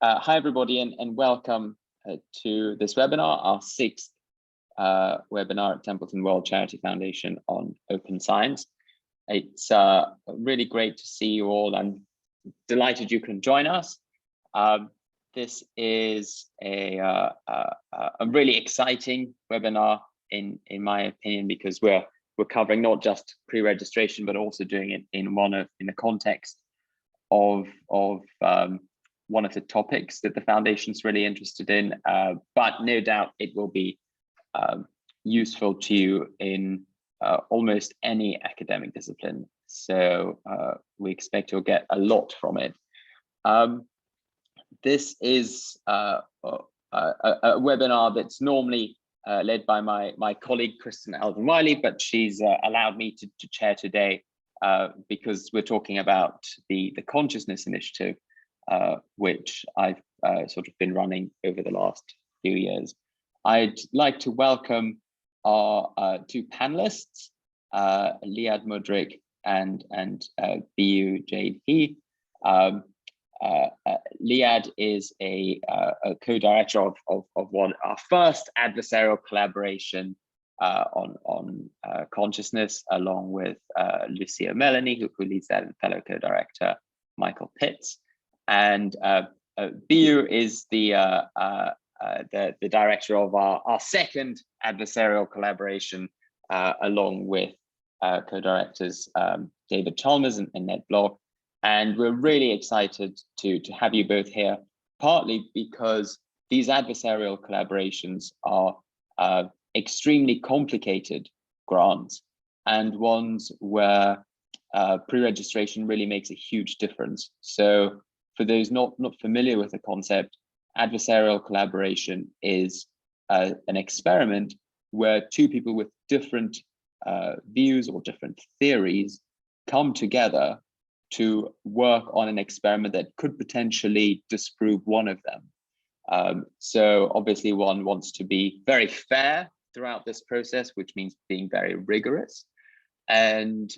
Hi, everybody, and welcome to this webinar, our sixth webinar at Templeton World Charity Foundation on open science. It's really great to see you all. I'm delighted you can join us. This is a really exciting webinar, in my opinion, because we're covering not just pre-registration, but also doing it in the context of one of the topics that the foundation's really interested in, but no doubt it will be useful to you in almost any academic discipline. So we expect you'll get a lot from it. This is a webinar that's normally led by my colleague, Kristen Alvin-Wiley, but she's allowed me to chair today because we're talking about the Consciousness Initiative, which I've sort of been running over the last few years. I'd like to welcome our two panelists, Liad Mudrik and Biyu He. Liad is a co-director of our first adversarial collaboration on consciousness, along with Lucia Melanie, who leads that, and fellow co-director Michael Pitts. And Biyu is the director of our second adversarial collaboration, along with co-directors David Chalmers and Ned Block. And we're really excited to have you both here, partly because these adversarial collaborations are extremely complicated grants, and ones where pre-registration really makes a huge difference. So for those not familiar with the concept, adversarial collaboration is an experiment where two people with different views or different theories come together to work on an experiment that could potentially disprove one of them. So obviously one wants to be very fair throughout this process, which means being very rigorous. And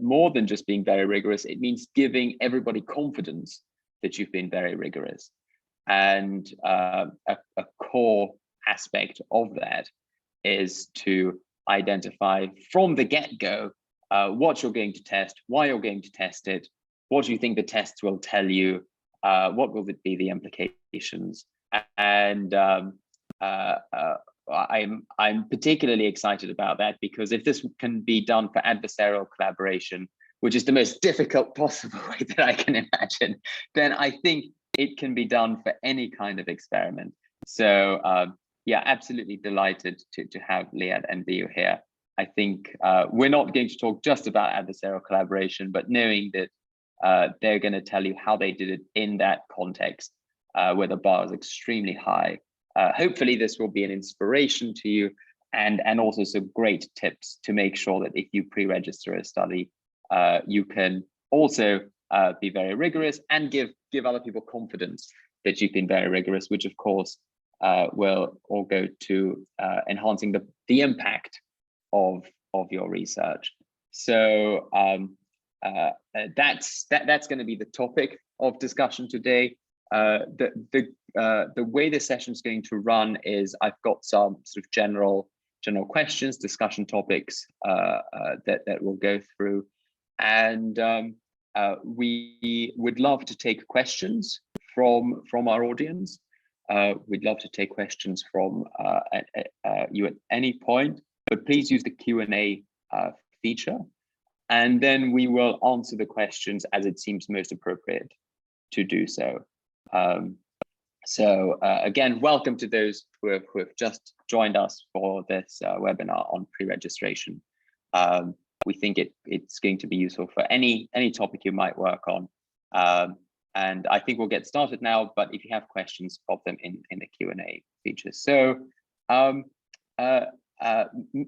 more than just being very rigorous, it means giving everybody confidence that you've been very rigorous. And a core aspect of that is to identify from the get-go what you're going to test, why you're going to test it, what do you think the tests will tell you, what will be the implications. And I'm particularly excited about that, because if this can be done for adversarial collaboration, which is the most difficult possible way that I can imagine, then I think it can be done for any kind of experiment. So yeah, absolutely delighted to have Liad and Biyu here. I think we're not going to talk just about adversarial collaboration, but knowing that they're going to tell you how they did it in that context, where the bar is extremely high. Hopefully this will be an inspiration to you, and also some great tips to make sure that if you pre-register a study, you can also be very rigorous and give other people confidence that you've been very rigorous, which of course will all go to enhancing the impact of your research. So that's going to be the topic of discussion today. The way the session is going to run is I've got some sort of general questions, discussion topics that we'll go through, and we would love to take questions from our audience. We'd love to take questions from you at any point, but please use the Q&A feature, and then we will answer the questions as it seems most appropriate to do so. Again, welcome to those who have just joined us for this webinar on pre-registration. We think it's going to be useful for any topic you might work on. And I think we'll get started now, but if you have questions, pop them in the Q&A feature. So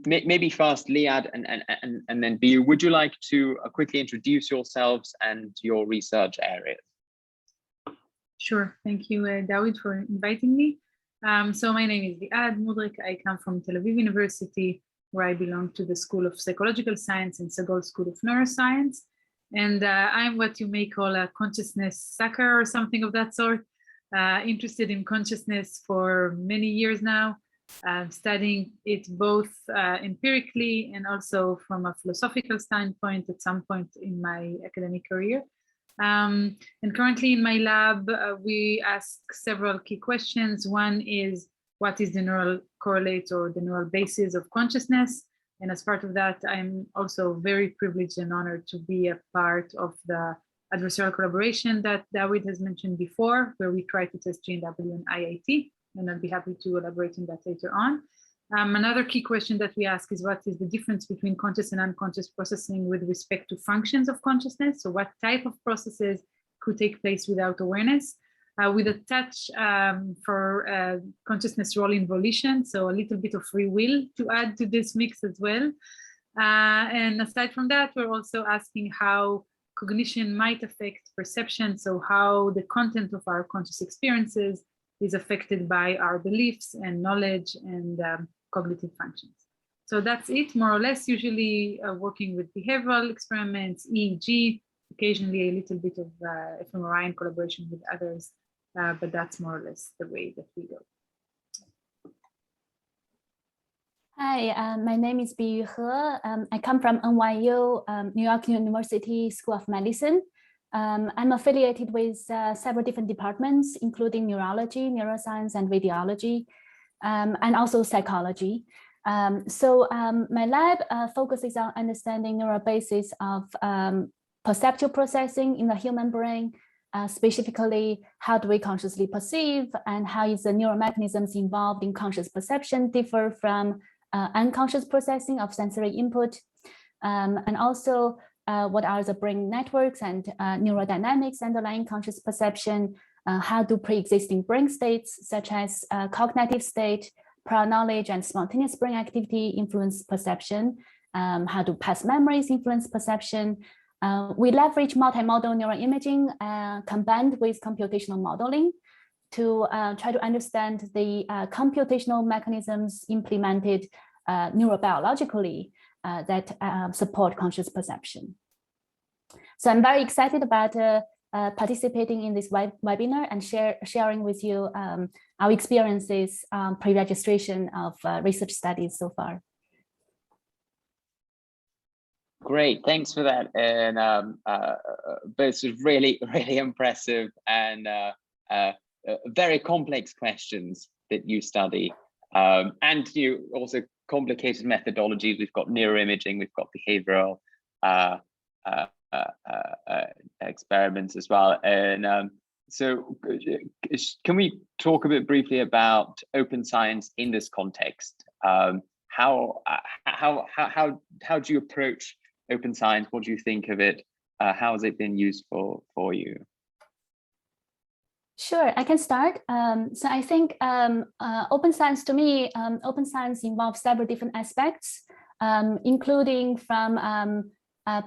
maybe first Liad and then Biyu, would you like to quickly introduce yourselves and your research areas? Sure, thank you, Dawid, for inviting me. So my name is Liad Mudrik. I come from Tel Aviv University, where I belong to the School of Psychological Science and Segal School of Neuroscience. And I'm what you may call a consciousness sucker or something of that sort, interested in consciousness for many years now, studying it both empirically and also from a philosophical standpoint at some point in my academic career. And currently in my lab, we ask several key questions. One is, what is the neural correlate or the neural basis of consciousness? And as part of that, I'm also very privileged and honored to be a part of the adversarial collaboration that Dawid has mentioned before, where we try to test GNW and IIT, and I'll be happy to elaborate on that later on. Another key question that we ask is, what is the difference between conscious and unconscious processing with respect to functions of consciousness? So what type of processes could take place without awareness? With a touch for consciousness role in volition, so a little bit of free will to add to this mix as well. And aside from that, we're also asking how cognition might affect perception, so how the content of our conscious experiences is affected by our beliefs and knowledge and cognitive functions. So that's it, more or less, usually working with behavioral experiments, EEG, occasionally a little bit of fMRI in collaboration with others, but that's more or less the way that we go. Hi, my name is Biyu He. I come from NYU, New York University School of Medicine. I'm affiliated with several different departments, including neurology, neuroscience, and radiology, and also psychology. My lab focuses on understanding neural basis of perceptual processing in the human brain. Specifically, how do we consciously perceive, and how is the neural mechanisms involved in conscious perception differ from unconscious processing of sensory input, and also what are the brain networks and neurodynamics underlying conscious perception? How do pre-existing brain states, such as cognitive state, prior knowledge, and spontaneous brain activity influence perception? How do past memories influence perception? We leverage multimodal neural imaging combined with computational modeling to try to understand the computational mechanisms implemented neurobiologically that support conscious perception. So I'm very excited about participating in this webinar and sharing with you our experiences on pre-registration of research studies so far. Great, thanks for that. And both really, really impressive and very complex questions that you study. And you also complicated methodologies. We've got neuroimaging, we've got behavioral experiments as well. And so can we talk a bit briefly about open science in this context? How do you approach open science? What do you think of it? How has it been useful for you? Sure, I can start. So I think open science, to me, open science involves several different aspects, including from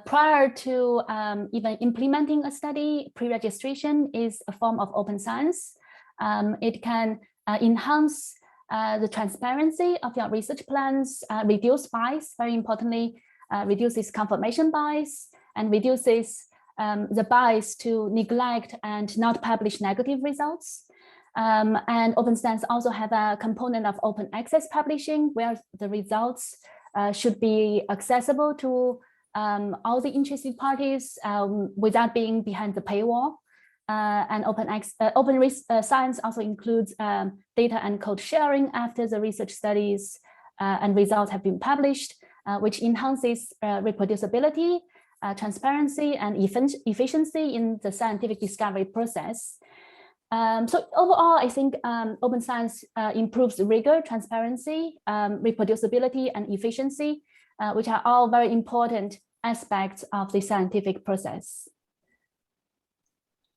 prior to even implementing a study, pre-registration is a form of open science. It can enhance the transparency of your research plans, reduce bias, very importantly, reduces confirmation bias, and reduces the bias to neglect and not publish negative results. And open science also have a component of open access publishing, where the results should be accessible to all the interested parties without being behind the paywall. And open science also includes data and code sharing after the research studies and results have been published, which enhances reproducibility, transparency, and efficiency in the scientific discovery process. So overall, I think open science improves rigor, transparency, reproducibility, and efficiency, which are all very important aspects of the scientific process.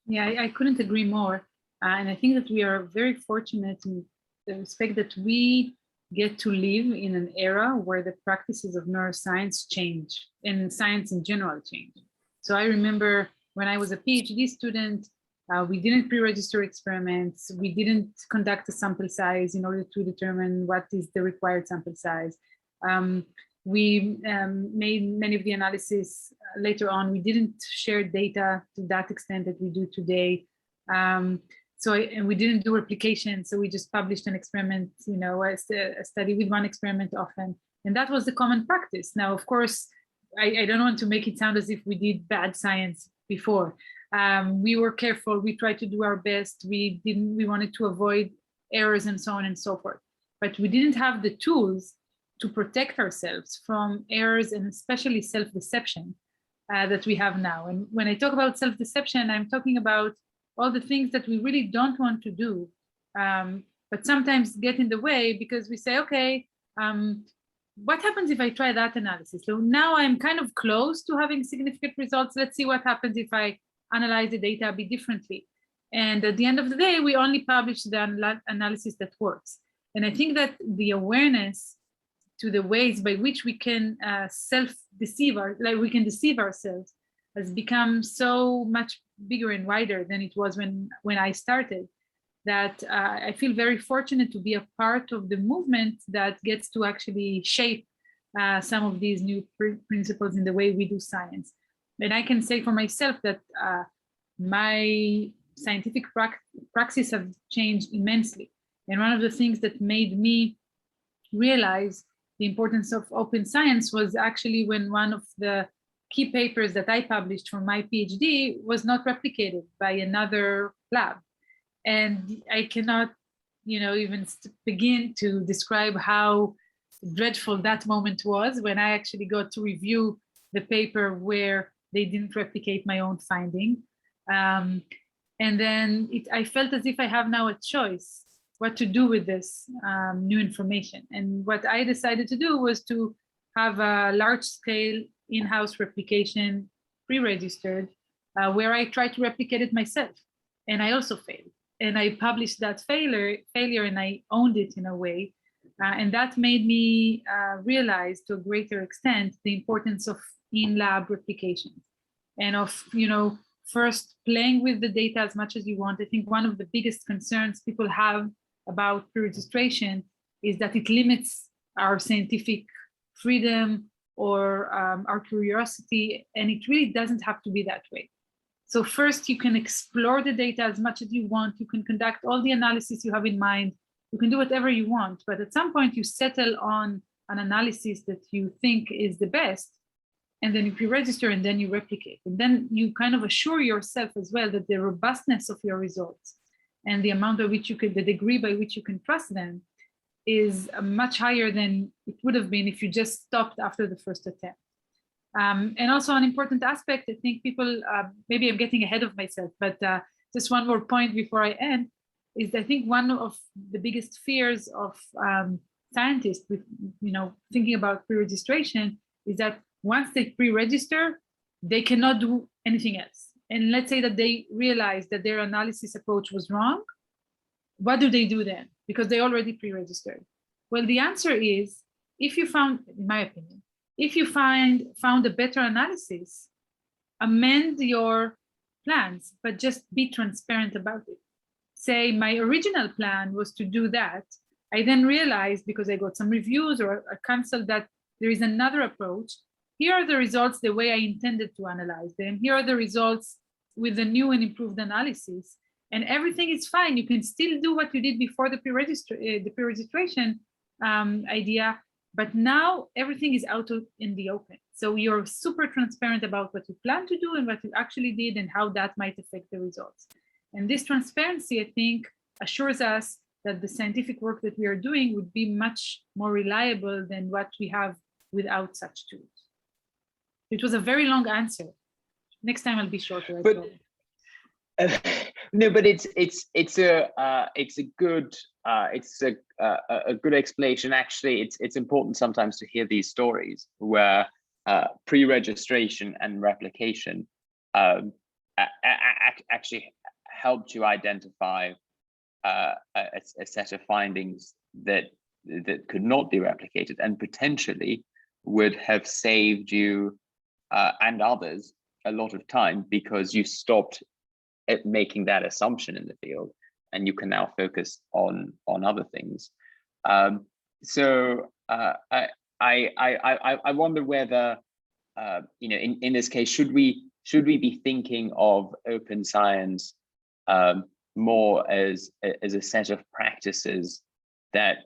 Yeah, I couldn't agree more. And I think that we are very fortunate in the respect that we get to live in an era where the practices of neuroscience change and science in general change. So I remember when I was a PhD student, we didn't pre-register experiments. We didn't conduct a sample size in order to determine what is the required sample size. We made many of the analysis later on. We didn't share data to that extent that we do today. And we didn't do replication. So we just published an experiment, a study with one experiment often. And that was the common practice. Now, of course, I don't want to make it sound as if we did bad science before. We were careful. We tried to do our best. We wanted to avoid errors and so on and so forth. But we didn't have the tools to protect ourselves from errors and especially self-deception that we have now. And when I talk about self-deception, I'm talking about all the things that we really don't want to do, but sometimes get in the way because we say, okay, what happens if I try that analysis? So now I'm kind of close to having significant results. Let's see what happens if I analyze the data a bit differently. And at the end of the day, we only publish the analysis that works. And I think that the awareness to the ways by which we can self-deceive, we can deceive ourselves, has become so much bigger and wider than it was when I started, that I feel very fortunate to be a part of the movement that gets to actually shape some of these new principles in the way we do science. And I can say for myself that my scientific praxis have changed immensely. And one of the things that made me realize the importance of open science was actually when one of the key papers that I published for my PhD was not replicated by another lab. And I cannot, even begin to describe how dreadful that moment was when I actually got to review the paper where they didn't replicate my own finding. And then I felt as if I have now a choice what to do with this new information. And what I decided to do was to have a large scale in-house replication pre-registered where I tried to replicate it myself. And I also failed. And I published that failure and I owned it in a way. And that made me realize to a greater extent the importance of in-lab replication and of, first playing with the data as much as you want. I think one of the biggest concerns people have about pre-registration is that it limits our scientific freedom or our curiosity, and it really doesn't have to be that way. So first, you can explore the data as much as you want. You can conduct all the analysis you have in mind. You can do whatever you want, but at some point you settle on an analysis that you think is the best, and then you pre-register and then you replicate. And then you kind of assure yourself as well that the robustness of your results and the amount of which the degree by which you can trust them is much higher than it would have been if you just stopped after the first attempt. And also an important aspect, I think people, maybe I'm getting ahead of myself, but just one more point before I end, is I think one of the biggest fears of scientists with, thinking about pre-registration is that once they pre-register, they cannot do anything else. And let's say that they realize that their analysis approach was wrong. What do they do then? Because they already pre-registered. Well, the answer is, if you found, in my opinion, if you found a better analysis, amend your plans, but just be transparent about it. Say, my original plan was to do that. I then realized, because I got some reviews or I canceled, that there is another approach. Here are the results the way I intended to analyze them. Here are the results with the new and improved analysis. And everything is fine. You can still do what you did before the pre-registration idea, but now everything is out in the open. So you're super transparent about what you plan to do and what you actually did and how that might affect the results. And this transparency, I think, assures us that the scientific work that we are doing would be much more reliable than what we have without such tools. It was a very long answer. Next time I'll be shorter. No, but it's a good explanation. Actually, it's important sometimes to hear these stories where pre-registration and replication actually helped you identify a set of findings that could not be replicated and potentially would have saved you and others a lot of time, because you stopped at making that assumption in the field and you can now focus on other things. So I wonder whether in this case, should we be thinking of open science more as a set of practices that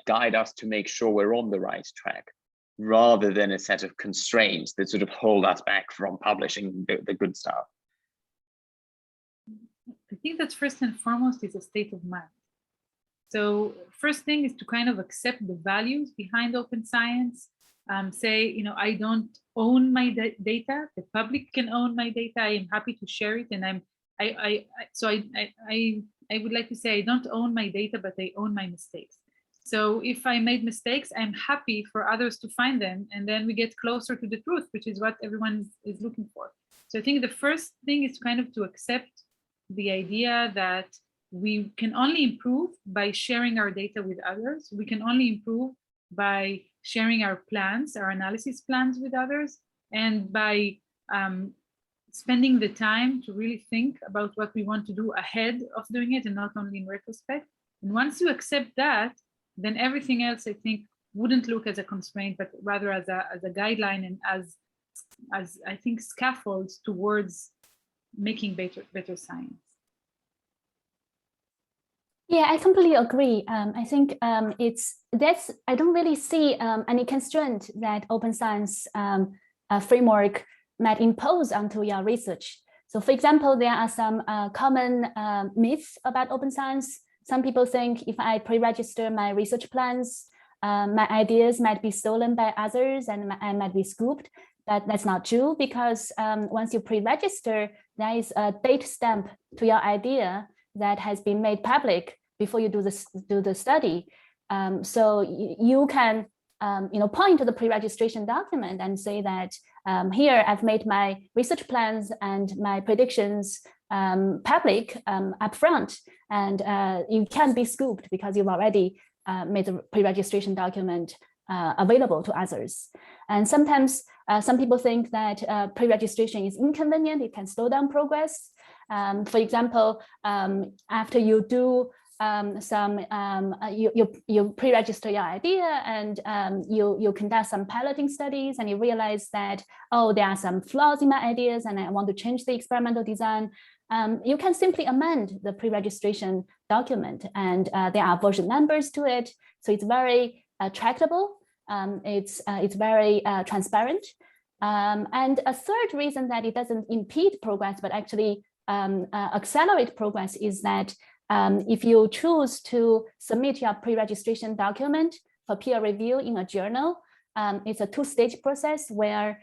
guide us to make sure we're on the right track, rather than a set of constraints that sort of hold us back from publishing the good stuff? I think that first and foremost is a state of mind. So first thing is to kind of accept the values behind open science. Say, I don't own my data. The public can own my data. I am happy to share it, and I would like to say I don't own my data, but I own my mistakes. So if I made mistakes, I'm happy for others to find them, and then we get closer to the truth, which is what everyone is looking for. So I think the first thing is kind of to accept the idea that we can only improve by sharing our data with others. We can only improve by sharing our plans, our analysis plans with others, and by spending the time to really think about what we want to do ahead of doing it and not only in retrospect. And once you accept that, then everything else, I think, wouldn't look as a constraint, but rather as a guideline and as I think scaffolds towards making better science. Yeah, I completely agree. I think I don't really see any constraint that open science framework might impose onto your research. So for example, there are some common myths about open science. Some people think if I pre-register my research plans, my ideas might be stolen by others and I might be scooped. That's not true, because once you pre-register, there is a date stamp to your idea that has been made public before you do the study. So you can point to the pre-registration document and say that here I've made my research plans and my predictions public upfront, and you can't be scooped because you've already made the pre-registration document available to others. And sometimes some people think that pre-registration is inconvenient. It can slow down progress. For example, after you do you pre-register your idea and you conduct some piloting studies, and you realize that, oh, there are some flaws in my ideas and I want to change the experimental design. You can simply amend the pre-registration document, and there are version numbers to it. So it's very tractable. It's very transparent. And a third reason that it doesn't impede progress, but actually accelerate progress, is that if you choose to submit your pre-registration document for peer review in a journal, it's a two-stage process where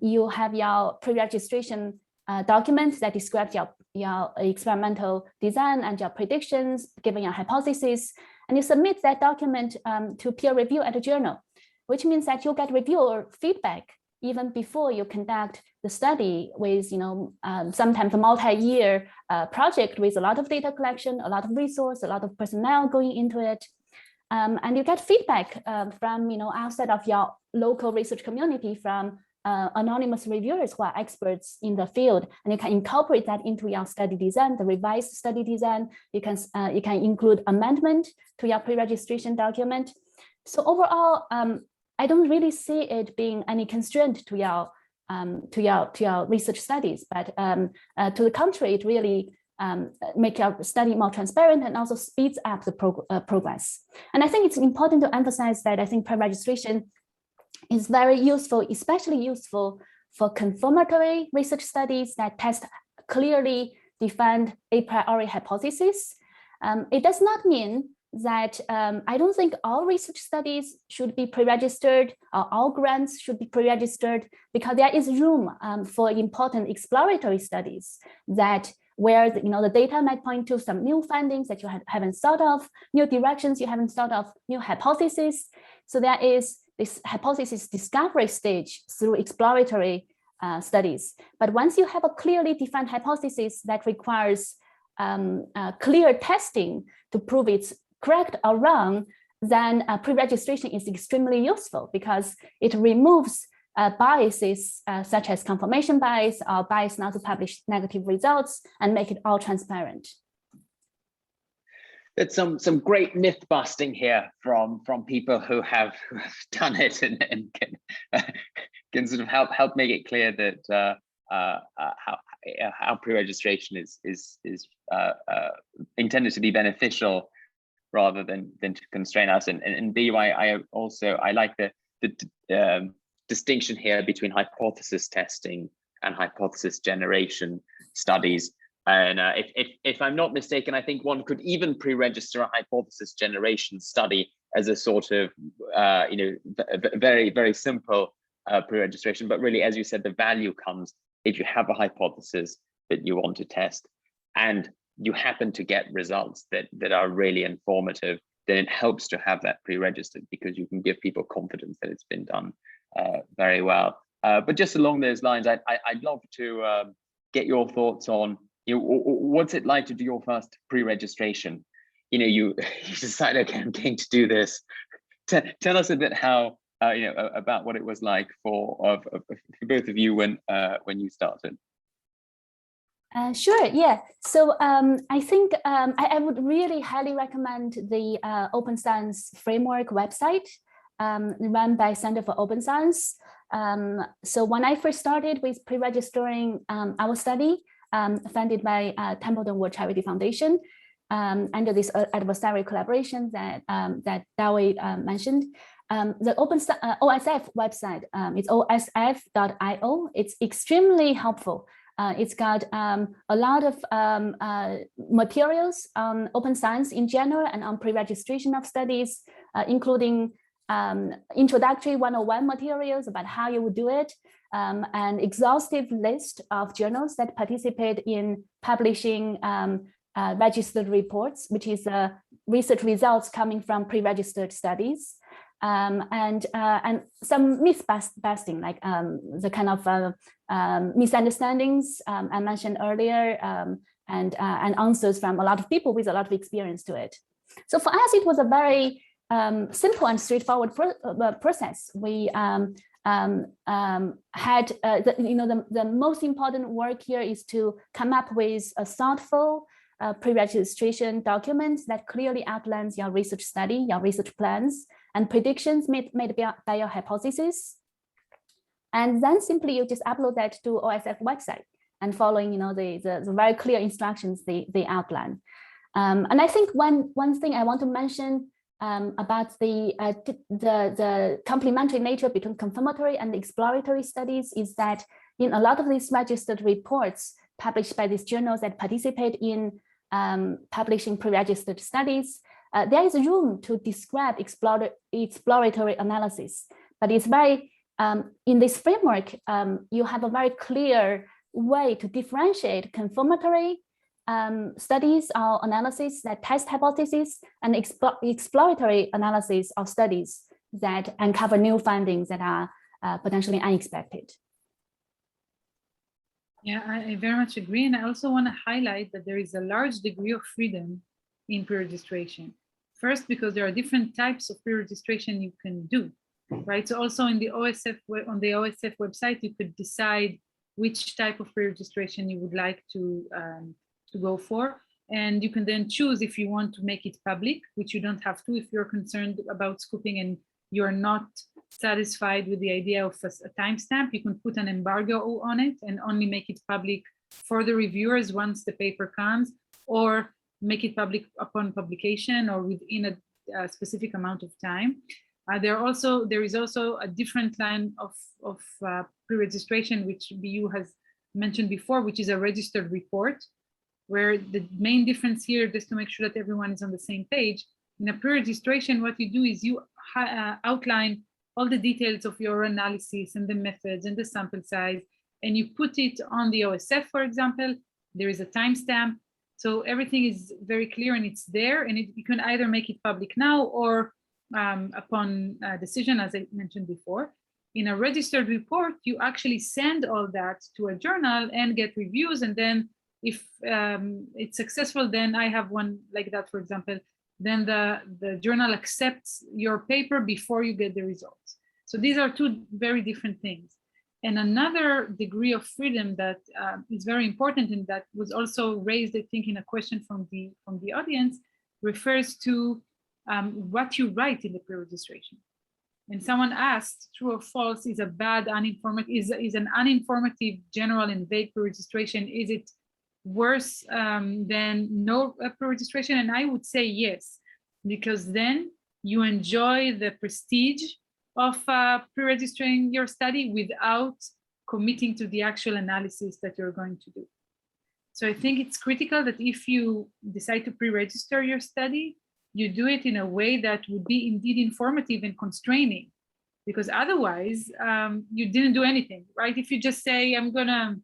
you have your pre-registration document that describes your experimental design and your predictions, given your hypothesis, and you submit that document to peer review at a journal, which means that you'll get reviewer feedback even before you conduct the study with, sometimes a multi-year project with a lot of data collection, a lot of resource, a lot of personnel going into it. And you get feedback from, outside of your local research community, from anonymous reviewers who are experts in the field, and you can incorporate that into your study design, the revised study design. You can include amendment to your pre-registration document. So overall, I don't really see it being any constraint to your research studies, but to the contrary, it really make your study more transparent and also speeds up the progress. And I think it's important to emphasize that I think pre-registration is very useful, especially useful for confirmatory research studies that test clearly defined a priori hypotheses. It does not mean that I don't think all research studies should be pre-registered, or all grants should be pre-registered, because there is room for important exploratory studies that where the data might point to some new findings that you haven't thought of, new directions you haven't thought of, new hypotheses. So there is this hypothesis discovery stage through exploratory studies. But once you have a clearly defined hypothesis that requires clear testing to prove it's correct or wrong, then pre-registration is extremely useful because it removes biases such as confirmation bias or bias not to publish negative results and make it all transparent. It's some great myth busting here from people who have done it and can sort of help make it clear that how pre-registration is intended to be beneficial rather than to constrain us. And Biyu, I like the distinction here between hypothesis testing and hypothesis generation studies. And if I'm not mistaken, I think one could even pre-register a hypothesis generation study as a sort of very, very simple pre-registration. But really, as you said, the value comes if you have a hypothesis that you want to test and you happen to get results that are really informative, then it helps to have that pre-registered, because you can give people confidence that it's been done very well. But just along those lines, I'd love to get your thoughts on, what's it like to do your first pre-registration? You decide, okay, I'm going to do this. Tell us a bit how about what it was like for both of you when you started. Sure, yeah. So I think I would really highly recommend the Open Science Framework website run by Center for Open Science. So when I first started with pre-registering our study, funded by Templeton World Charity Foundation, under this adversarial collaboration that Dawid mentioned, the OSF website, it's osf.io. It's extremely helpful. It's got a lot of materials on open science in general and on pre-registration of studies, including introductory 101 materials about how you would do it, an exhaustive list of journals that participate in publishing registered reports, which is research results coming from pre-registered studies, and some myth busting, like the kind of misunderstandings I mentioned earlier, and answers from a lot of people with a lot of experience to it. So for us, it was a very simple and straightforward process. We had the most important work here is to come up with a thoughtful pre-registration document that clearly outlines your research study, your research plans, and predictions made by your hypothesis. And then simply you just upload that to OSF website and following the very clear instructions they outline. And I think one thing I want to mention about the complementary nature between confirmatory and exploratory studies is that in a lot of these registered reports published by these journals that participate in publishing pre-registered studies, there is room to describe exploratory analysis, but it's very, in this framework, you have a very clear way to differentiate confirmatory studies or analysis that test hypotheses and exploratory analysis of studies that uncover new findings that are potentially unexpected. Yeah, I very much agree. And I also want to highlight that there is a large degree of freedom in pre-registration. First, because there are different types of pre-registration you can do, right? So also in the OSF, on the OSF website, you could decide which type of pre-registration you would like to go for. And you can then choose if you want to make it public, which you don't have to if you're concerned about scooping and you're not satisfied with the idea of a timestamp. You can put an embargo on it and only make it public for the reviewers once the paper comes, or make it public upon publication or within a specific amount of time. There is also a different line of pre-registration, which Biyu has mentioned before, which is a registered report, where the main difference here, just to make sure that everyone is on the same page, in a pre-registration, what you do is you outline all the details of your analysis and the methods and the sample size, and you put it on the OSF, for example. There is a timestamp. So everything is very clear and it's there, and you can either make it public now or upon decision, as I mentioned before. In a registered report, you actually send all that to a journal and get reviews, and then if it's successful, then I have one like that, for example, then the journal accepts your paper before you get the results. So these are two very different things. And another degree of freedom that is very important, and that was also raised, I think, in a question from the audience, refers to what you write in the pre-registration. And someone asked, true or false, is an uninformative general and vague pre-registration, is it worse than no pre-registration? And I would say yes, because then you enjoy the prestige of pre-registering your study without committing to the actual analysis that you're going to do. So I think it's critical that if you decide to pre-register your study, you do it in a way that would be indeed informative and constraining, because otherwise you didn't do anything, right? If you just say, I'm gonna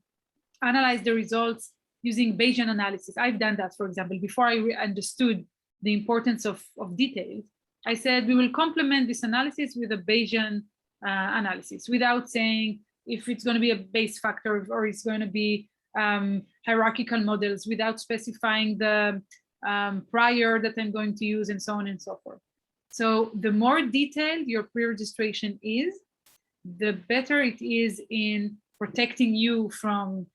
analyze the results using Bayesian analysis. I've done that, for example, before I understood the importance of details. I said, we will complement this analysis with a Bayesian analysis without saying if it's going to be a Bayes factor or it's going to be hierarchical models, without specifying the prior that I'm going to use, and so on and so forth. So the more detailed your pre-registration is, the better it is in protecting you from,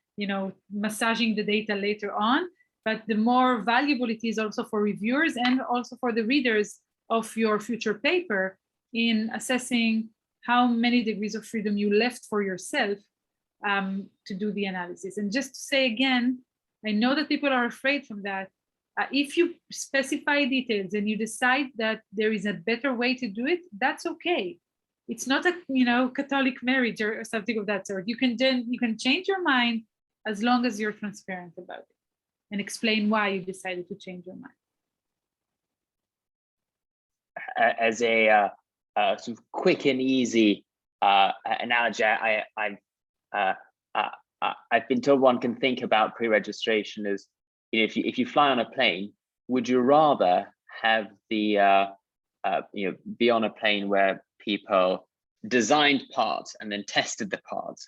massaging the data later on, but the more valuable it is also for reviewers and also for the readers of your future paper in assessing how many degrees of freedom you left for yourself to do the analysis. And just to say again, I know that people are afraid from that. If you specify details and you decide that there is a better way to do it, that's okay. It's not a Catholic marriage or something of that sort. You can change your mind as long as you're transparent about it and explain why you decided to change your mind. As a sort of quick and easy analogy, I've been told one can think about pre-registration as, if you fly on a plane, would you rather have the be on a plane where people designed parts and then tested the parts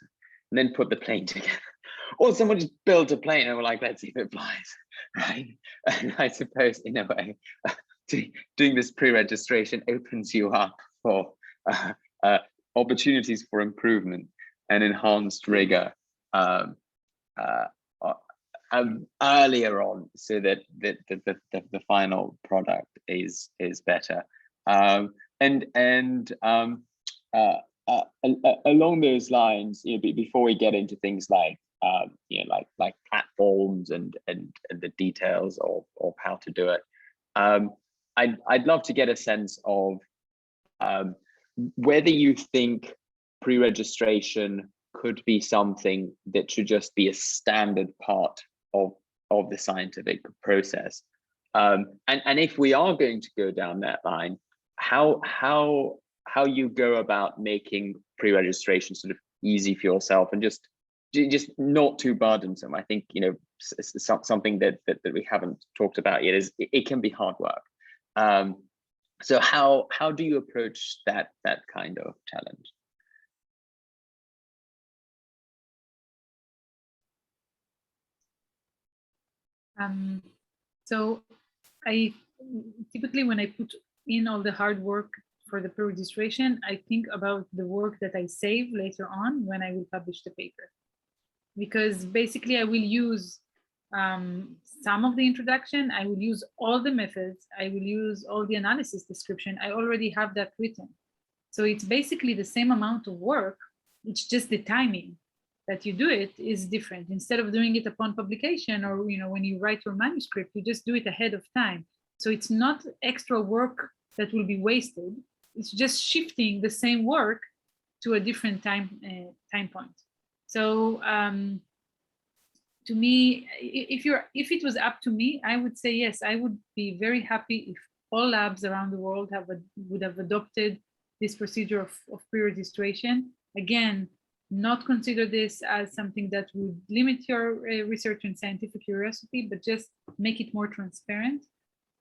and then put the plane together, or someone just built a plane and were like, let's see if it flies, right? And I suppose in a way, doing this pre-registration opens you up for opportunities for improvement and enhanced rigor earlier on, so that the final product is better. Along those lines, before we get into things like like platforms and the details of how to do it, I'd love to get a sense of whether you think pre-registration could be something that should just be a standard part of the scientific process, and if we are going to go down that line, how you go about making pre-registration sort of easy for yourself and just not too burdensome. I think something that we haven't talked about yet is it can be hard work. So how do you approach that kind of challenge? So I typically, when I put in all the hard work for the pre-registration, I think about the work that I save later on when I will publish the paper. Because basically I will use some of the introduction, I will use all the methods, I will use all the analysis description. I already have that written. So it's basically the same amount of work, it's just the timing that you do it is different. Instead of doing it upon publication or when you write your manuscript, you just do it ahead of time. So it's not extra work that will be wasted. It's just shifting the same work to a different time point. So to me, if it was up to me, I would say yes. I would be very happy if all labs around the world would have adopted this procedure of pre-registration. Again, not consider this as something that would limit your research and scientific curiosity, but just make it more transparent.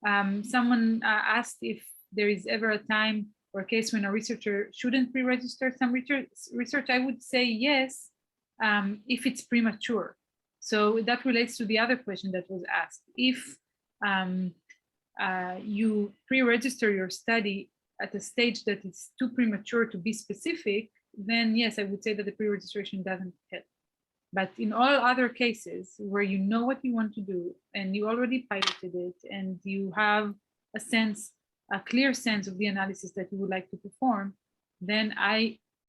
Someone asked if there is ever a time or a case when a researcher shouldn't pre-register some research. I would say yes, if it's premature. So that relates to the other question that was asked. If you pre-register your study at a stage that is too premature to be specific, then yes, I would say that the pre-registration doesn't help. But in all other cases where you know what you want to do and you already piloted it and you have a clear sense of the analysis that you would like to perform, then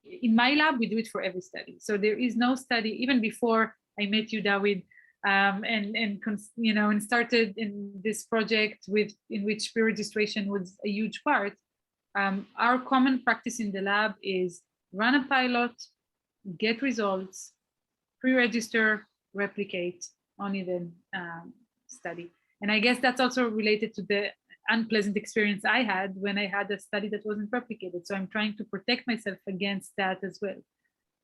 in my lab, we do it for every study. So there is no study, even before I met you, Dawid, and started in this project in which pre-registration was a huge part. Our common practice in the lab is run a pilot, get results, pre-register, replicate, only then study. And I guess that's also related to the unpleasant experience I had when I had a study that wasn't replicated. So I'm trying to protect myself against that as well.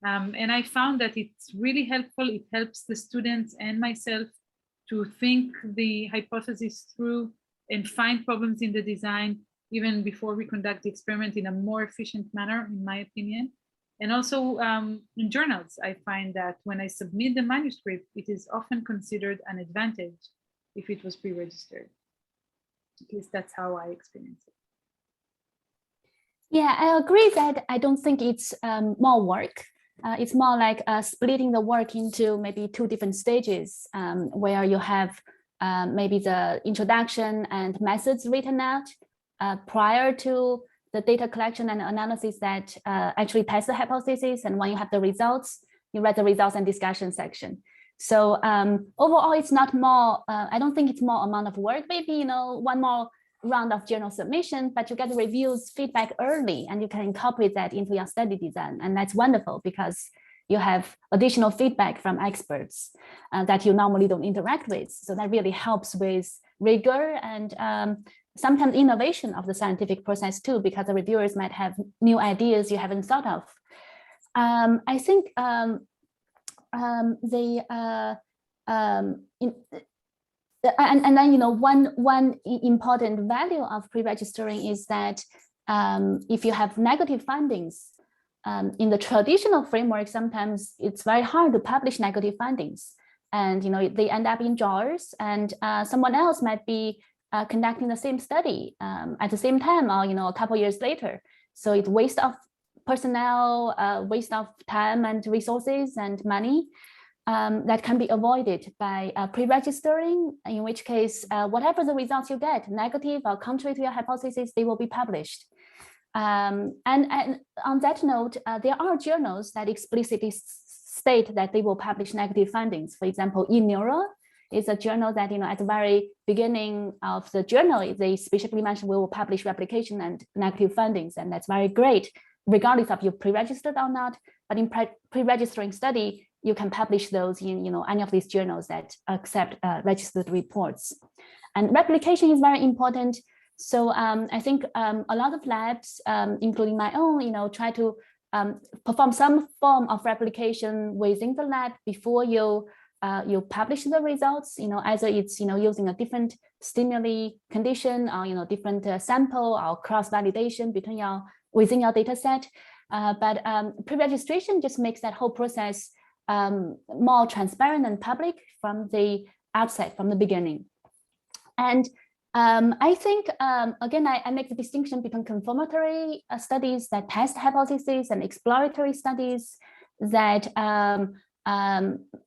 And I found that it's really helpful. It helps the students and myself to think the hypothesis through and find problems in the design even before we conduct the experiment in a more efficient manner, in my opinion. And also in journals, I find that when I submit the manuscript, it is often considered an advantage if it was pre-registered. At least that's how I experience it. Yeah, I agree that I don't think it's more work. It's more like splitting the work into maybe 2 different stages where you have maybe the introduction and methods written out prior to the data collection and analysis that actually test the hypothesis. And when you have the results, you write the results and discussion section. So overall, it's not more, I don't think it's more amount of work, maybe, one more round of journal submission, but you get the reviews feedback early and you can incorporate that into your study design. And that's wonderful because you have additional feedback from experts that you normally don't interact with. So that really helps with rigor and sometimes innovation of the scientific process too, because the reviewers might have new ideas you haven't thought of. I think and then one important value of pre-registering is that if you have negative findings in the traditional framework, sometimes it's very hard to publish negative findings, and they end up in drawers, and someone else might be conducting the same study at the same time, or a couple years later. So it's waste of personnel, waste of time and resources and money. That can be avoided by pre-registering, in which case, whatever the results you get, negative or contrary to your hypothesis, they will be published. And on that note, there are journals that explicitly state that they will publish negative findings. For example, eNeuro is a journal that, at the very beginning of the journal, they specifically mention we will publish replication and negative findings, and that's very great, regardless of you pre-registered or not. But in pre-registering study, you can publish those in any of these journals that accept registered reports. And replication is very important. So I think a lot of labs, including my own, try to perform some form of replication within the lab before you publish the results. Either it's using a different stimuli condition or different sample or cross-validation within your data set. But pre-registration just makes that whole process more transparent and public from the outset, from the beginning. And I think, again, I make the distinction between confirmatory studies that test hypotheses and exploratory studies that are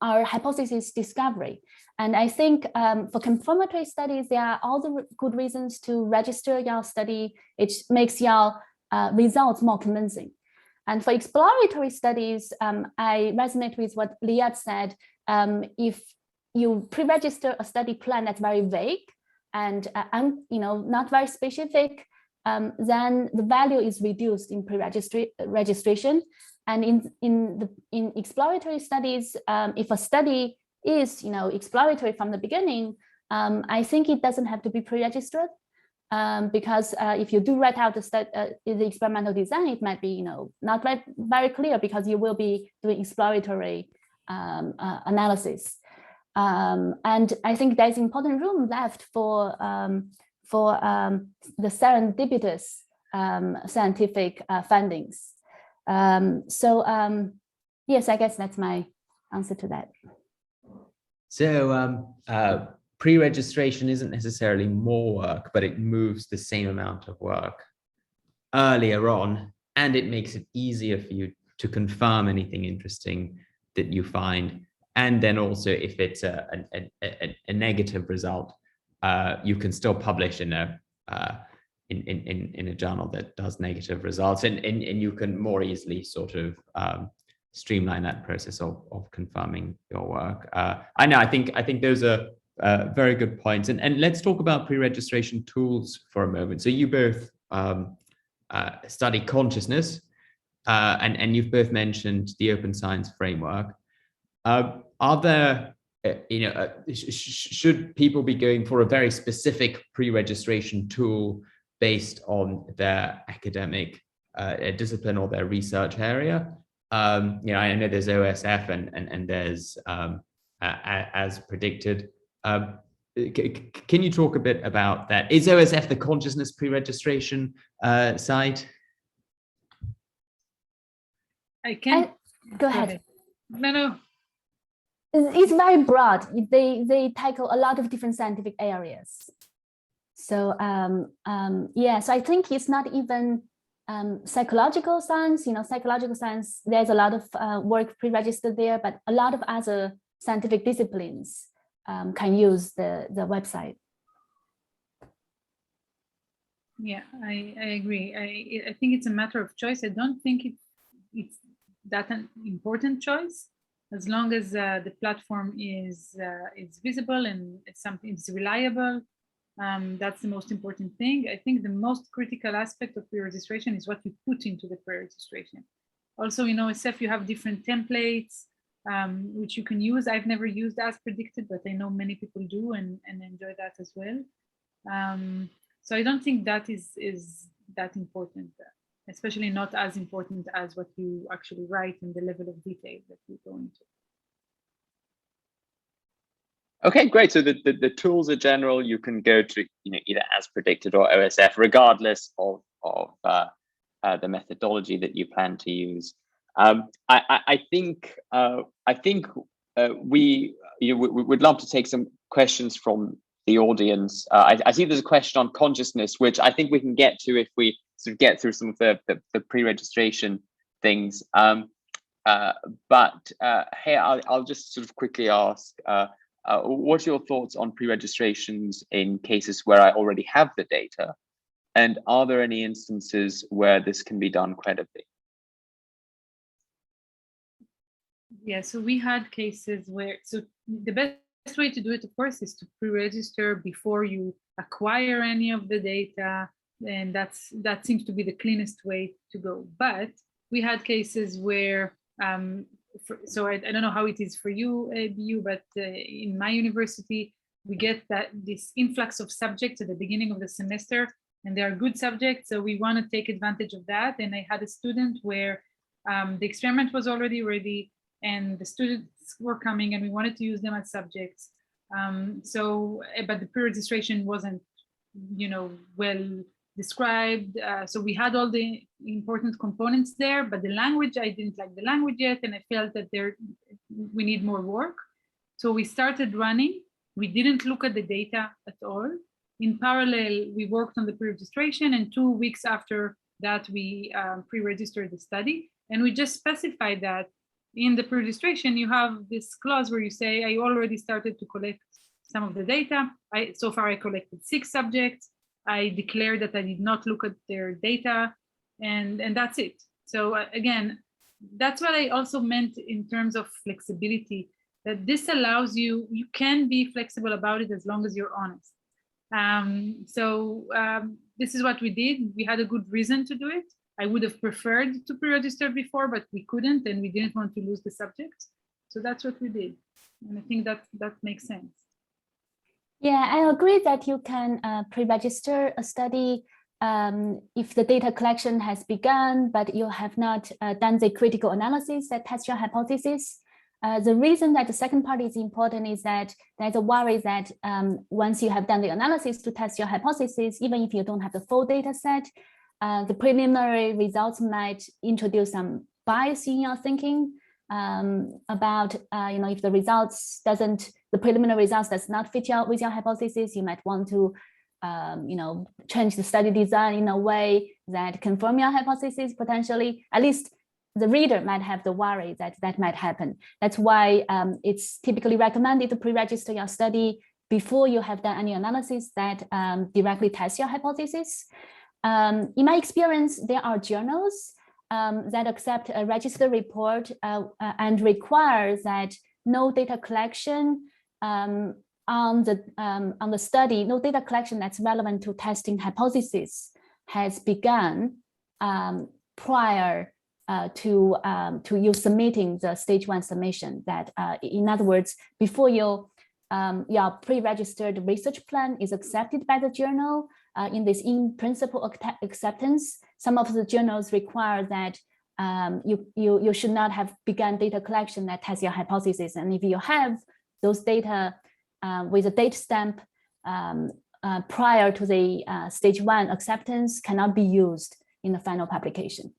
hypothesis discovery. And I think for confirmatory studies, there are all the good reasons to register your study. It makes your results more convincing. And for exploratory studies, I resonate with what Liad said. If you pre-register a study plan that's very vague and not very specific, then the value is reduced in pre-registration. And in exploratory studies, if a study is exploratory from the beginning, I think it doesn't have to be pre-registered. Because if you do write out the experimental design, it might be not very clear because you will be doing exploratory analysis. And I think there's important room left for the serendipitous scientific findings. Yes, I guess that's my answer to that. So pre-registration isn't necessarily more work, but it moves the same amount of work earlier on, and it makes it easier for you to confirm anything interesting that you find And then also if it's a negative result, you can still publish in a journal that does negative results, and you can more easily sort of streamline that process of confirming your work. I think those are very good points. And let's talk about pre-registration tools for a moment. So you both study consciousness, and you've both mentioned the open science framework. Are there, should people be going for a very specific pre-registration tool based on their academic discipline or their research area? I know there's OSF and there's as predicted. Can you talk a bit about that? Is OSF the consciousness pre-registration site? I can go ahead. No. It's very broad. They tackle a lot of different scientific areas. So so I think it's not even psychological science. Psychological science, there's a lot of work pre-registered there, but a lot of other scientific disciplines can use the website. Yeah, I agree. I think it's a matter of choice. I don't think it's that an important choice, as long as the platform is visible and it's reliable. That's the most important thing. I think the most critical aspect of pre-registration is what you put into the pre-registration. Also, in OSF, you have different templates which you can use. I've never used as predicted, but I know many people do and enjoy that as well. So I don't think that is that important, especially not as important as what you actually write and the level of detail that you go into. Okay, great. So the tools are general. You can go to either as predicted or OSF, regardless of the methodology that you plan to use. I think we would love to take some questions from the audience. I see there's a question on consciousness, which I think we can get to if we sort of get through some of the pre-registration things. But hey, I'll just sort of quickly ask, what are your thoughts on pre-registrations in cases where I already have the data? And are there any instances where this can be done credibly? Yeah, so we had cases where, so the best way to do it, of course, is to pre-register before you acquire any of the data. And that seems to be the cleanest way to go. But we had cases where, so I don't know how it is for you, Biyu, but in my university, we get this influx of subjects at the beginning of the semester, and they are good subjects. So we want to take advantage of that. And I had a student where the experiment was already ready and the students were coming and we wanted to use them as subjects. But the pre-registration wasn't, well described. So we had all the important components there, but the language, I didn't like the language yet. And I felt that we need more work. So we started running. We didn't look at the data at all. In parallel, we worked on the pre-registration, and 2 weeks after that, we pre-registered the study. And we just specified that in the pre-registration, you have this clause where you say, I already started to collect some of the data. So far, I collected 6 subjects. I declared that I did not look at their data, and that's it. So again, that's what I also meant in terms of flexibility, that this allows you can be flexible about it as long as you're honest. This is what we did. We had a good reason to do it. I would have preferred to pre-register before, but we couldn't, and we didn't want to lose the subject. So that's what we did. And I think that makes sense. Yeah, I agree that you can pre-register a study if the data collection has begun, but you have not done the critical analysis that tests your hypothesis. The reason that the second part is important is that there's a worry that once you have done the analysis to test your hypothesis, even if you don't have the full data set, the preliminary results might introduce some bias in your thinking about, if the preliminary results does not fit with your hypothesis, you might want to, change the study design in a way that confirm your hypothesis potentially. At least the reader might have the worry that that might happen. That's why it's typically recommended to pre-register your study before you have done any analysis that directly test your hypothesis. In my experience, there are journals that accept a registered report and require that no data collection on the study, no data collection that's relevant to testing hypothesis has begun prior to you submitting the stage 1 submission. That, in other words, before your pre-registered research plan is accepted by the journal in this in-principle acceptance, some of the journals require that you should not have begun data collection that tests your hypothesis. And if you have those data with a date stamp prior to the stage 1 acceptance cannot be used in the final publication.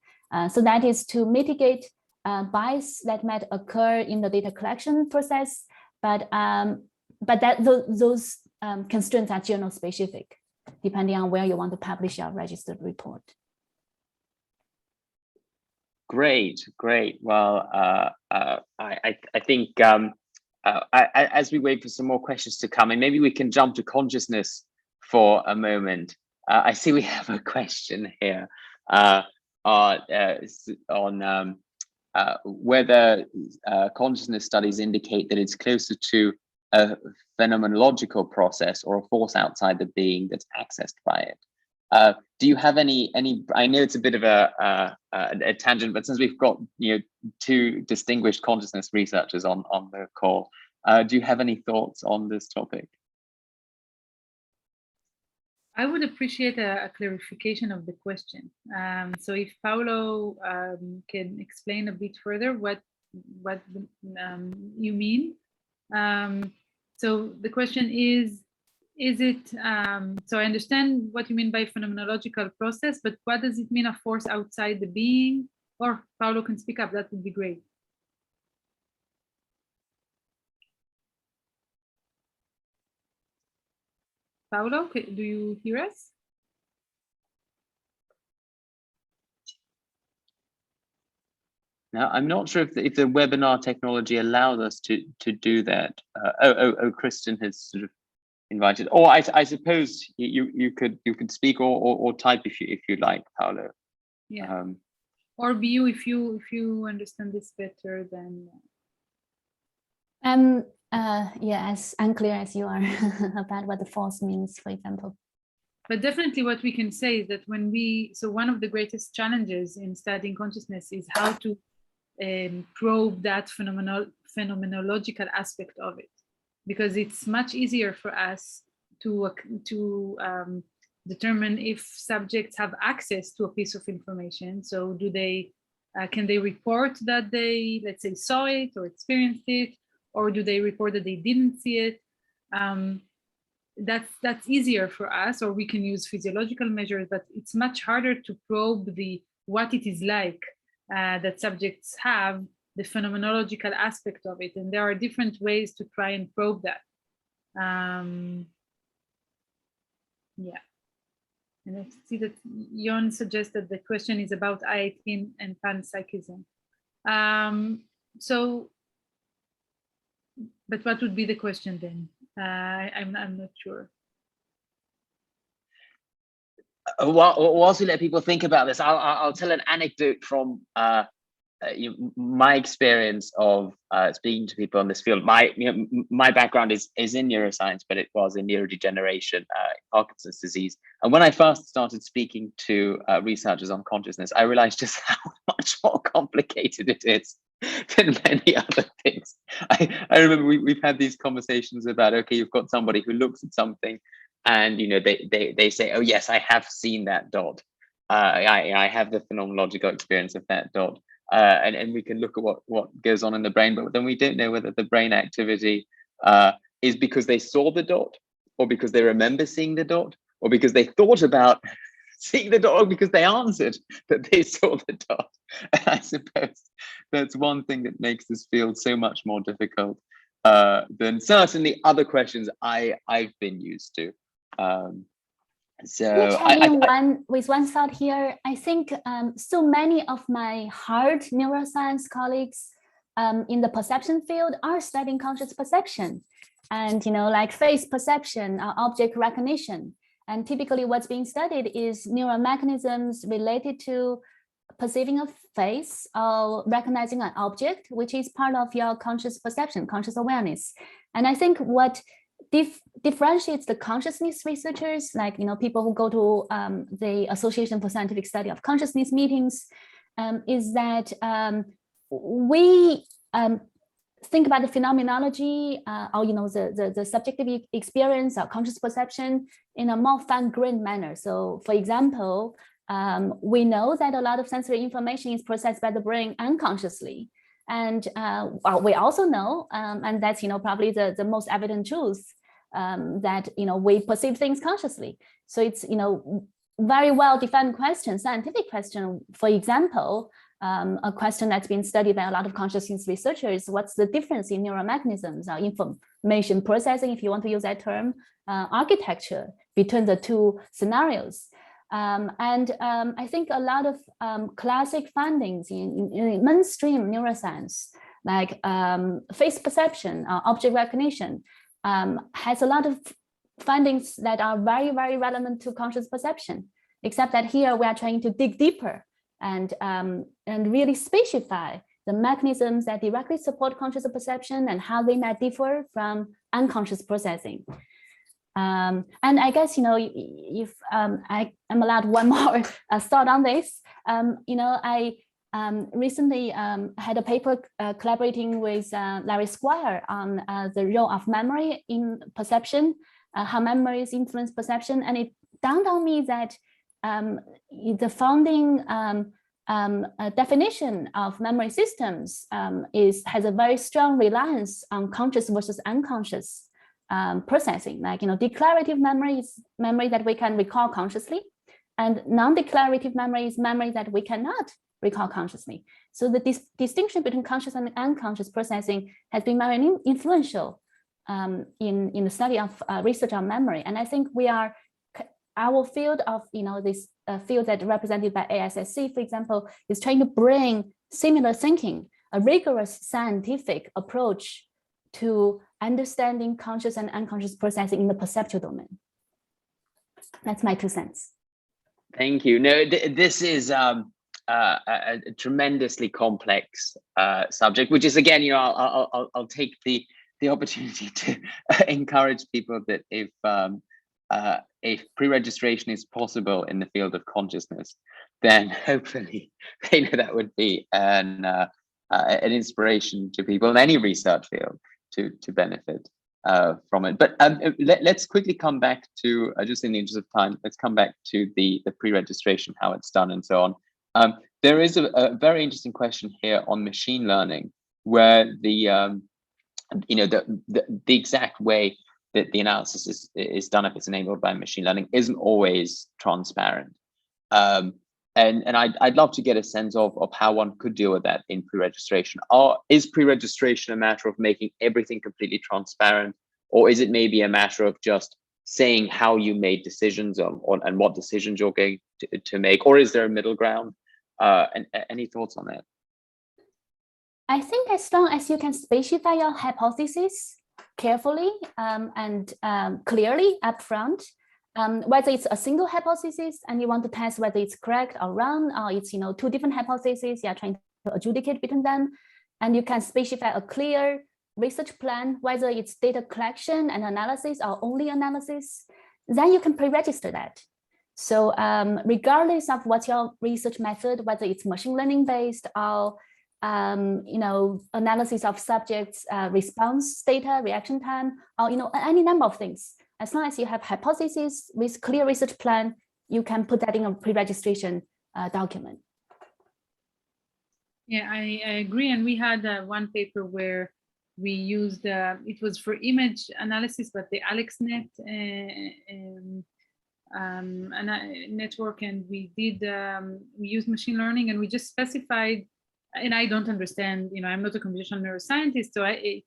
So that is to mitigate bias that might occur in the data collection process, but those constraints are journal specific, depending on where you want to publish your registered report. Great. Well, I think as we wait for some more questions to come in, maybe we can jump to consciousness for a moment. I see we have a question here on whether consciousness studies indicate that it's closer to a phenomenological process or a force outside the being that's accessed by it. Do you have any? I know it's a bit of a tangent, but since we've got two distinguished consciousness researchers on the call, do you have any thoughts on this topic? I would appreciate a clarification of the question. So if Paulo can explain a bit further what you mean. So the question is it, so I understand what you mean by phenomenological process, but what does it mean a force outside the being? Or Paulo can speak up, that would be great. Paulo, do you hear us? Now, I'm not sure if the webinar technology allows us to do that. Kristen has sort of invited. Or I suppose you could speak or type if you'd like, Paulo. Yeah. Or Biyu, if you understand this better, then. Yeah, as unclear as you are about what the force means, for example. But definitely what we can say is that so one of the greatest challenges in studying consciousness is how to probe that phenomenological aspect of it, because it's much easier for us to determine if subjects have access to a piece of information. So can they report that they, let's say, saw it or experienced it? Or do they report that they didn't see it? That's easier for us, or we can use physiological measures, but it's much harder to probe what it is like that subjects have, the phenomenological aspect of it. And there are different ways to try and probe that. Yeah. And I see that Jon suggested the question is about I-18 and panpsychism. But what would be the question then? I'm not sure. Whilst we let people think about this, I'll tell an anecdote from my experience of speaking to people in this field. My background is in neuroscience, but it was in neurodegeneration, Parkinson's disease. And when I first started speaking to researchers on consciousness, I realized just how much more complicated it is than many other things. I remember we've had these conversations about, okay, you've got somebody who looks at something and they say, oh yes, I have seen that dot. I have the phenomenological experience of that dot. And we can look at what goes on in the brain, but then we don't know whether the brain activity is because they saw the dot, or because they remember seeing the dot, or because they thought about seeing the dot, or because they answered that they saw the dot. And I suppose that's one thing that makes this field so much more difficult than certainly other questions I've been used to. So with one thought here. I think so many of my hard neuroscience colleagues in the perception field are studying conscious perception, and like face perception, object recognition. And typically what's being studied is neural mechanisms related to perceiving a face or recognizing an object, which is part of your conscious perception, conscious awareness. And I think what differentiates the consciousness researchers, like people who go to the Association for Scientific Study of Consciousness meetings, is that we think about the phenomenology or the subjective experience or conscious perception in a more fine-grained manner. So for example, we know that a lot of sensory information is processed by the brain unconsciously. And we also know, and that's probably the most evident truth, that we perceive things consciously. So it's very well-defined question, scientific question. For example, a question that's been studied by a lot of consciousness researchers: what's the difference in neural mechanisms or information processing, if you want to use that term, architecture between the two scenarios? I think a lot of classic findings in mainstream neuroscience, like face perception, object recognition, has a lot of findings that are very, very relevant to conscious perception, except that here we are trying to dig deeper and really specify the mechanisms that directly support conscious perception and how they might differ from unconscious processing. And I guess, if I am allowed one more thought on this, I recently had a paper collaborating with Larry Squire on the role of memory in perception, how memories influence perception. And it dawned on me that the founding definition of memory systems has a very strong reliance on conscious versus unconscious processing. Like, declarative memory is memory that we can recall consciously, and non-declarative memory is memory that we cannot recall consciously. So the distinction between conscious and unconscious processing has been very influential in the study of research on memory. And I think our field of this field that represented by ASSC, for example, is trying to bring similar thinking, a rigorous scientific approach to understanding conscious and unconscious processing in the perceptual domain. That's my 2 cents. Thank you. No, this is a tremendously complex subject, which is, again, I'll take the opportunity to encourage people that if pre-registration is possible in the field of consciousness, then hopefully that would be an inspiration to people in any research field to benefit from it. But let's quickly come back to, just in the interest of time, let's come back to the pre-registration, how it's done and so on. There is a very interesting question here on machine learning, where the exact way that the analysis is done, if it's enabled by machine learning, isn't always transparent. And I'd love to get a sense of how one could deal with that in pre-registration. Is pre-registration a matter of making everything completely transparent, or is it maybe a matter of just saying how you made decisions and what decisions you're going to make, or is there a middle ground? And any thoughts on that? I think as long as you can specify your hypothesis carefully and clearly upfront, whether it's a single hypothesis and you want to test whether it's correct or wrong, or it's 2 different hypotheses, you're trying to adjudicate between them, and you can specify a clear research plan, whether it's data collection and analysis or only analysis, then you can pre-register that. So regardless of what's your research method, whether it's machine learning based or analysis of subjects, response data, reaction time, or any number of things, as long as you have hypotheses with clear research plan, you can put that in a pre-registration document. Yeah, I agree. And we had one paper where we used, it was for image analysis, but the AlexNet network, and we used machine learning, and we just specified, and I don't understand, I'm not a computational neuroscientist, so I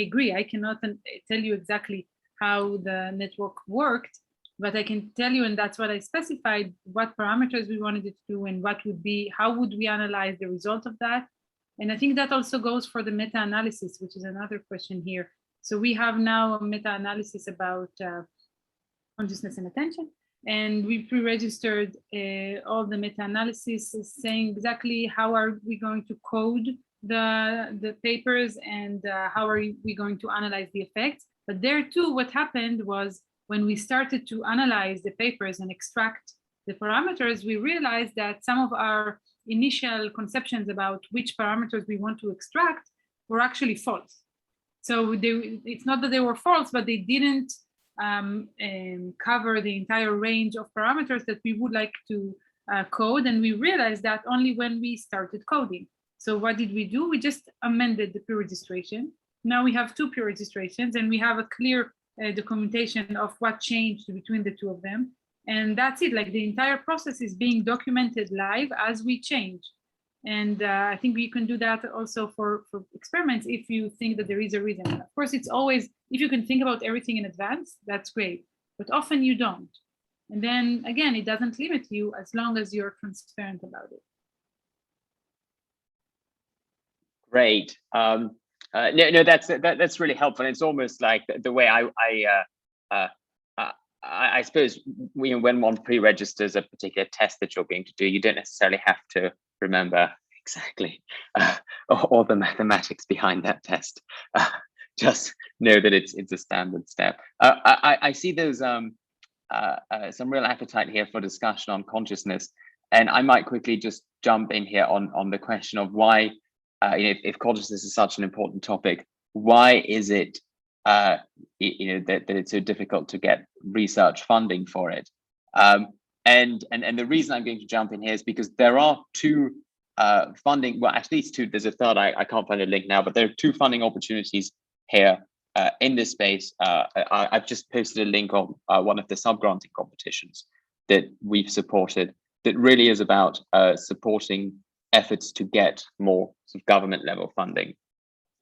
agree, I cannot tell you exactly how the network worked, but I can tell you, and that's what I specified, what parameters we wanted it to do and what would be, how would we analyze the result of that. And I think that also goes for the meta-analysis, which is another question here. So we have now a meta-analysis about consciousness and attention, and we pre-registered all the meta-analysis saying exactly how are we going to code the papers and how are we going to analyze the effects. But there too, what happened was when we started to analyze the papers and extract the parameters, we realized that some of our initial conceptions about which parameters we want to extract were actually false. So it's not that they were false, but they didn't cover the entire range of parameters that we would like to code. And we realized that only when we started coding. So what did we do? We just amended the pre-registration. Now we have 2 pre-registrations and we have a clear documentation of what changed between the 2 of them. And that's it, like the entire process is being documented live as we change. And I think we can do that also for experiments if you think that there is a reason. Of course, it's always, if you can think about everything in advance, that's great, but often you don't. And then again, it doesn't limit you as long as you're transparent about it. Great. No, that's really helpful. And it's almost like the way I suppose when one pre-registers a particular test that you're going to do, you don't necessarily have to remember exactly all the mathematics behind that test. Just know that it's a standard step. I see there's some real appetite here for discussion on consciousness, and I might quickly just jump in here on the question of why, if consciousness is such an important topic, why is it that it's so difficult to get research funding for it? And the reason I'm going to jump in here is because there are 2 funding, well, at least 2, there's a third, I can't find a link now, but there are 2 funding opportunities here in this space. I've just posted a link on one of the sub-granting competitions that we've supported that really is about supporting efforts to get more sort of government level funding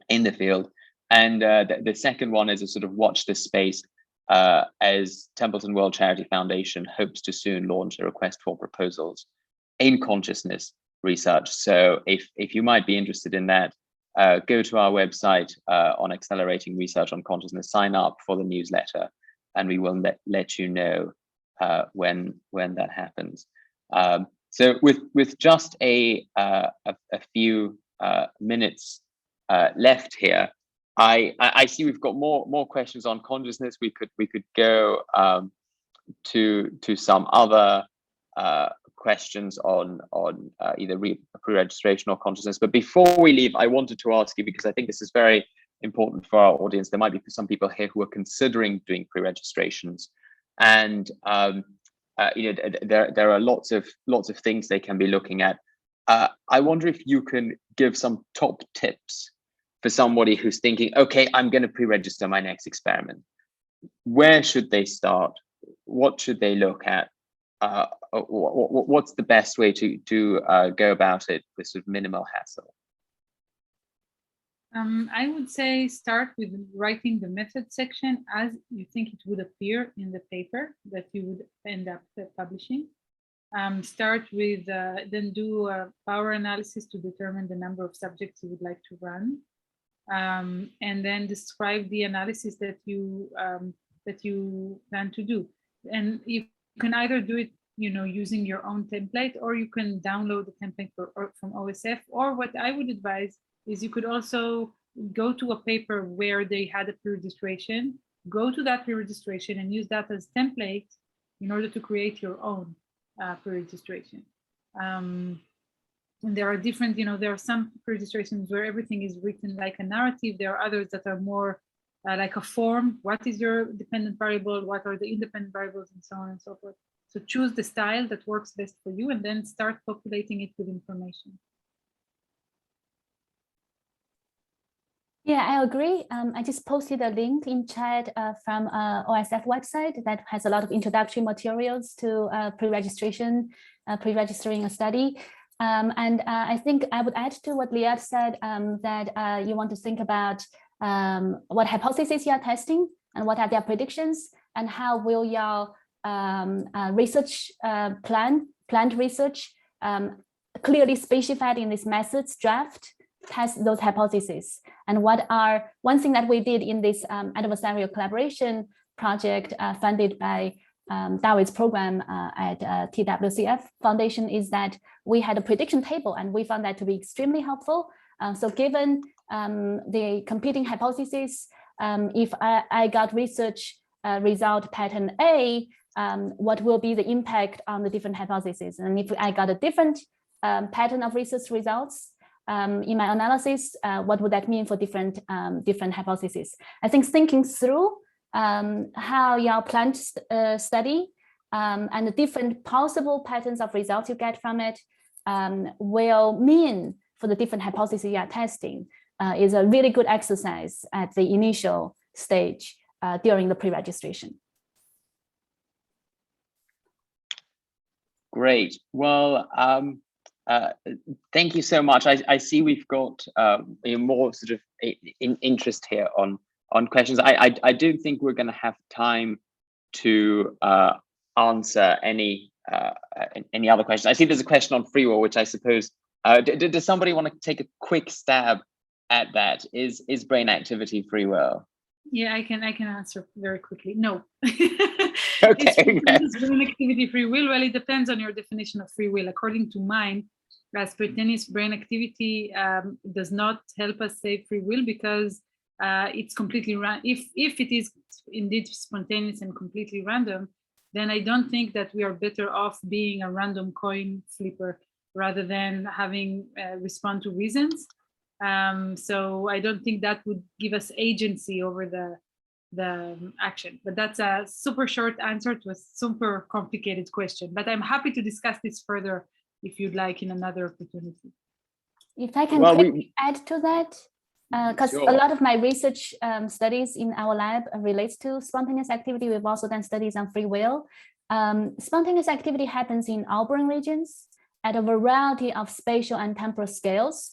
in the field. And the second one is a sort of watch this space as Templeton World Charity Foundation hopes to soon launch a request for proposals in consciousness research. So if you might be interested in that, go to our website on accelerating research on consciousness, sign up for the newsletter, and we will let you know when that happens. So with just a few minutes left here, I see we've got more questions on consciousness. We could go to some other questions on either pre-registration or consciousness. But before we leave, I wanted to ask you, because I think this is very important for our audience. There might be some people here who are considering doing pre-registrations, and there are lots of things they can be looking at. I wonder if you can give some top tips for somebody who's thinking, okay, I'm going to pre-register my next experiment. Where should they start? What should they look at? What's the best way to go about it with sort of minimal hassle? I would say start with writing the method section as you think it would appear in the paper that you would end up publishing. Start with, then do a power analysis to determine the number of subjects you would like to run. And then describe the analysis that you plan to do. And you can either do it, using your own template, or you can download the template from OSF. Or what I would advise is you could also go to a paper where they had a pre-registration, go to that pre-registration and use that as template in order to create your own pre-registration. And there are different, there are some pre-registrations where everything is written like a narrative. There are others that are more like a form. What is your dependent variable? What are the independent variables, and so on and so forth. So choose the style that works best for you and then start populating it with information. Yeah, I agree. I just posted a link in chat from OSF website that has a lot of introductory materials to pre-registration, pre-registering a study. And I think I would add to what Liad said, that you want to think about what hypotheses you are testing and what are their predictions, and how will your research plant research, clearly specified in this methods draft, test those hypotheses. And one thing that we did in this adversarial collaboration project funded by Dawid's program at TWCF Foundation is that we had a prediction table, and we found that to be extremely helpful. So given the competing hypotheses, if I got research result pattern A, what will be the impact on the different hypotheses? And if I got a different pattern of research results in my analysis, what would that mean for different hypotheses? I think thinking through how your plant study and the different possible patterns of results you get from it will mean for the different hypotheses you are testing is a really good exercise at the initial stage during the pre-registration. Great. Well, thank you so much. I see we've got more sort of interest here on questions. I do think we're going to have time to answer any other questions. I see there's a question on free will, which I suppose, does somebody want to take a quick stab at that? Is brain activity free will? Yeah, I can answer very quickly. No. Okay. Is brain activity free will? Well, it depends on your definition of free will. According to mine, spontaneous brain activity does not help us say free will because it's completely random. If it is indeed spontaneous and completely random, then I don't think that we are better off being a random coin flipper rather than having respond to reasons. So I don't think that would give us agency over the action. But that's a super short answer to a super complicated question. But I'm happy to discuss this further if you'd like in another opportunity. If I can quickly add to that, because Sure. a lot of my research studies in our lab relates to spontaneous activity. We've also done studies on free will. Spontaneous activity happens in all brain regions at a variety of spatial and temporal scales.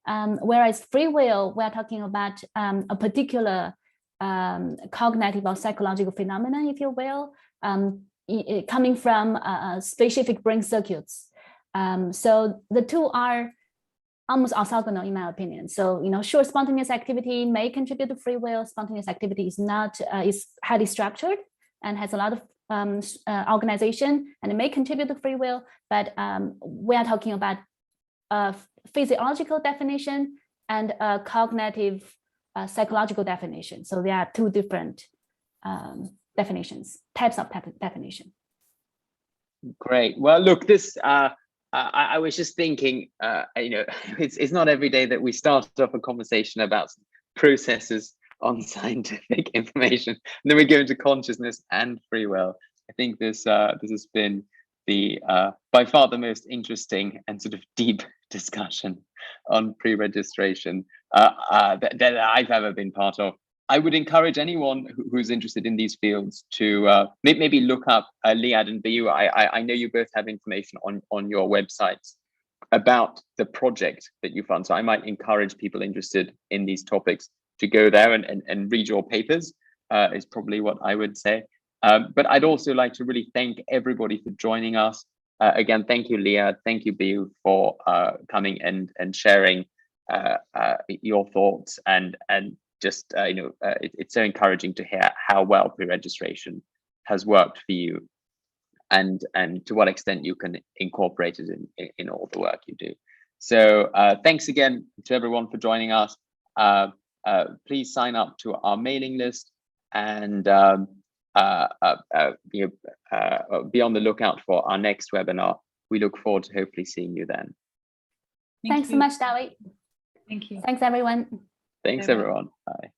Whereas free will, we're talking about a particular cognitive or psychological phenomenon, if you will, coming from specific brain circuits. So the two are almost orthogonal in my opinion. So, sure, spontaneous activity may contribute to free will. Spontaneous activity is not, is highly structured and has a lot of organization, and it may contribute to free will, but we are talking about a physiological definition and a cognitive psychological definition. So there are two different definitions, types of definition. Great. Well, look, this I was just thinking, it's not every day that we start off a conversation about processes on scientific information, and then we go into consciousness and free will. I think this has been the by far the most interesting and sort of deep discussion on pre-registration that I've ever been part of. I would encourage anyone who's interested in these fields to maybe look up Liad and Biyu. I know you both have information on your websites about the project that you fund. So I might encourage people interested in these topics to go there and read your papers, is probably what I would say. But I'd also like to really thank everybody for joining us. Again, thank you, Liad. Thank you, Biyu, for coming and sharing your thoughts and just it's so encouraging to hear how well pre-registration has worked for you, and to what extent you can incorporate it in all the work you do. So thanks again to everyone for joining us. Please sign up to our mailing list and be on the lookout for our next webinar. We look forward to hopefully seeing you then. Thanks so much, Dawid. Thank you. Thanks, everyone. Thanks, everyone. Bye.